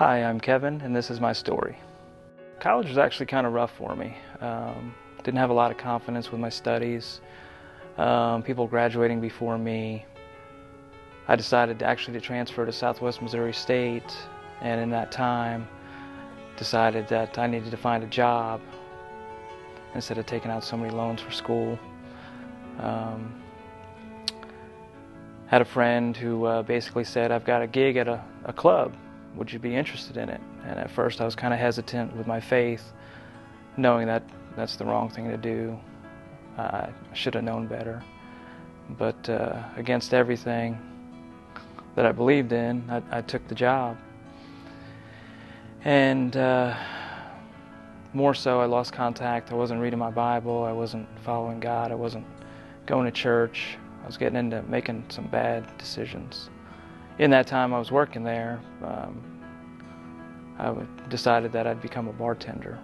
Hi, I'm Kevin, and this is my story. College was actually kind of rough for me. Didn't have a lot of confidence with my studies. People graduating before me. I decided to transfer to Southwest Missouri State, and in that time decided that I needed to find a job instead of taking out so many loans for school. Had a friend who basically said, "I've got a gig at a club. Would you be interested in it?" And at first I was kind of hesitant with my faith, knowing that that's the wrong thing to do. I should have known better. But against everything that I believed in, I took the job. And more so, I lost contact. I wasn't reading my Bible. I wasn't following God. I wasn't going to church. I was getting into making some bad decisions. In that time I was working there, I decided that I'd become a bartender.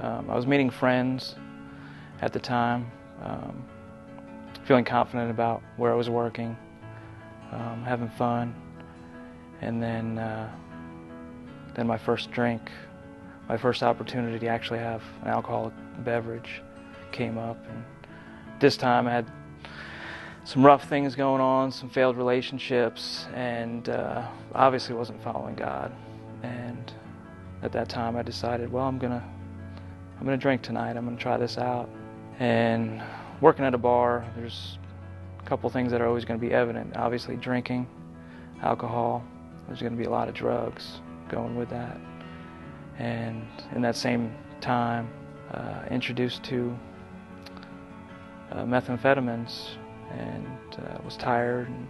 I was meeting friends at the time, feeling confident about where I was working, having fun, and then my first drink, my first opportunity to actually have an alcoholic beverage came up. And this time I had some rough things going on, some failed relationships, and obviously wasn't following God. And at that time I decided, well, I'm gonna drink tonight. I'm gonna try this out. And working at a bar, there's a couple things that are always going to be evident. Obviously drinking, alcohol. There's going to be a lot of drugs going with that. And in that same time, introduced to methamphetamines, and was tired. And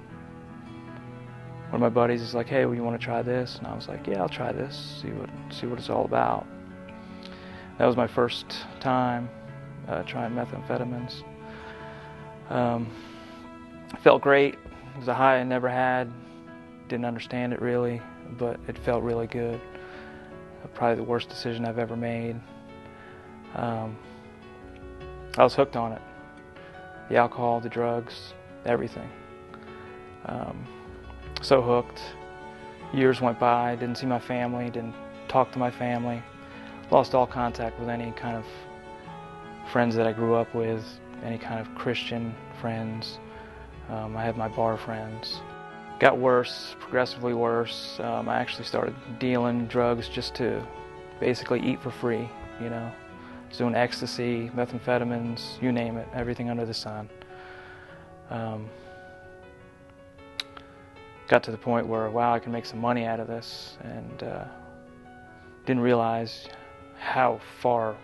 one of my buddies is like, "Hey, well, you want to try this?" And I was like, "Yeah, I'll try this. See what it's all about." That was my first time trying methamphetamines. Felt great. It was a high I never had. Didn't understand it really, but it felt really good. Probably the worst decision I've ever made. I was hooked on it. The alcohol, the drugs, everything. So hooked. Years went by, didn't see my family, didn't talk to my family. Lost all contact with any kind of friends that I grew up with, any kind of Christian friends. I had my bar friends. Got worse, progressively worse. I actually started dealing drugs just to basically eat for free, you know. I was doing ecstasy, methamphetamines, you name it, everything under the sun. Got to the point where, wow, I can make some money out of this, and didn't realize how far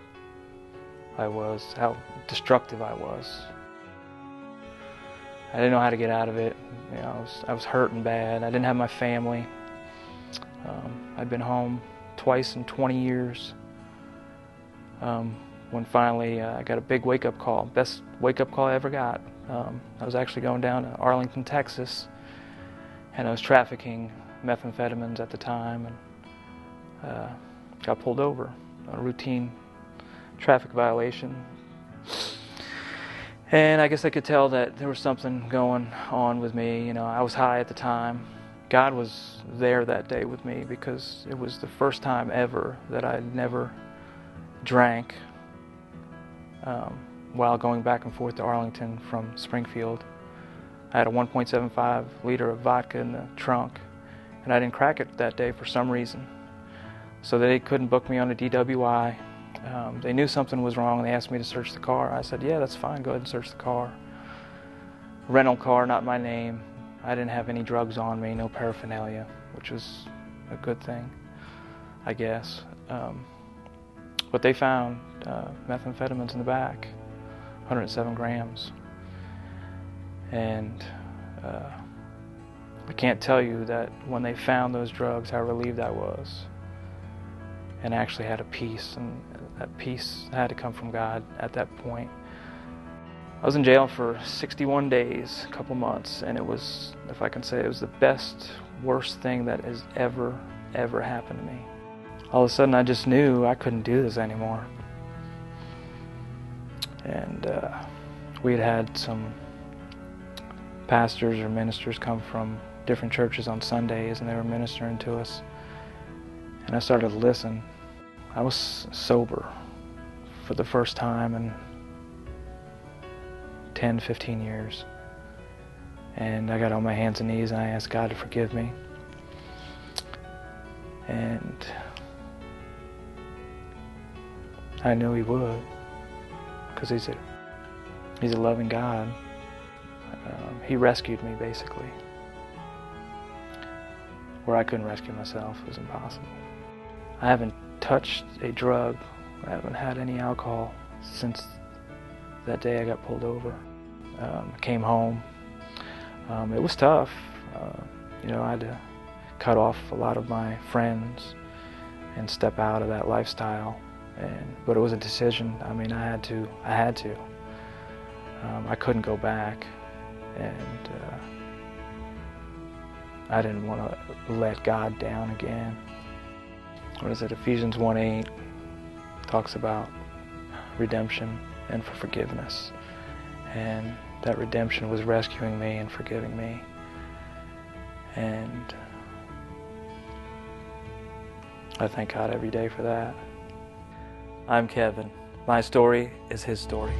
I was, how destructive I was. I didn't know how to get out of it. You know, I was hurting bad. I didn't have my family. I'd been home twice in 20 years. When finally I got a big wake-up call, best wake-up call I ever got. I was actually going down to Arlington, Texas, and I was trafficking methamphetamines at the time, and got pulled over on a routine traffic violation. And I guess I could tell that there was something going on with me. You know, I was high at the time. God was there that day with me because it was the first time ever that I'd never drank while going back and forth to Arlington from Springfield. I had a 1.75 liter of vodka in the trunk, and I didn't crack it that day for some reason. So they couldn't book me on a DWI. They knew something was wrong, and they asked me to search the car. I said, "Yeah, that's fine, go ahead and search the car." Rental car, not my name. I didn't have any drugs on me, no paraphernalia, which was a good thing, I guess. But they found methamphetamines in the back, 107 grams. And I can't tell you that when they found those drugs, how relieved I was. And I actually had a peace, and that peace had to come from God at that point. I was in jail for 61 days, a couple months, and it was, if I can say, it was the best, worst thing that has ever happened to me. All of a sudden I just knew I couldn't do this anymore. And we had some pastors or ministers come from different churches on Sundays, and they were ministering to us. And and I started to listen. I was sober for the first time in 10, 15 years. And I got on my hands and knees and I asked God to forgive me. And I knew He would, because He's a loving God. He rescued me, basically. Where I couldn't rescue myself, it was impossible. I haven't touched a drug. I haven't had any alcohol since that day I got pulled over. I came home. It was tough. I had to cut off a lot of my friends and step out of that lifestyle. But it was a decision. I mean, I had to. I couldn't go back, and I didn't want to let God down again. What is it? Ephesians 1:8 talks about redemption and for forgiveness. And that redemption was rescuing me and forgiving me. And I thank God every day for that. I'm Kevin. My story is His story.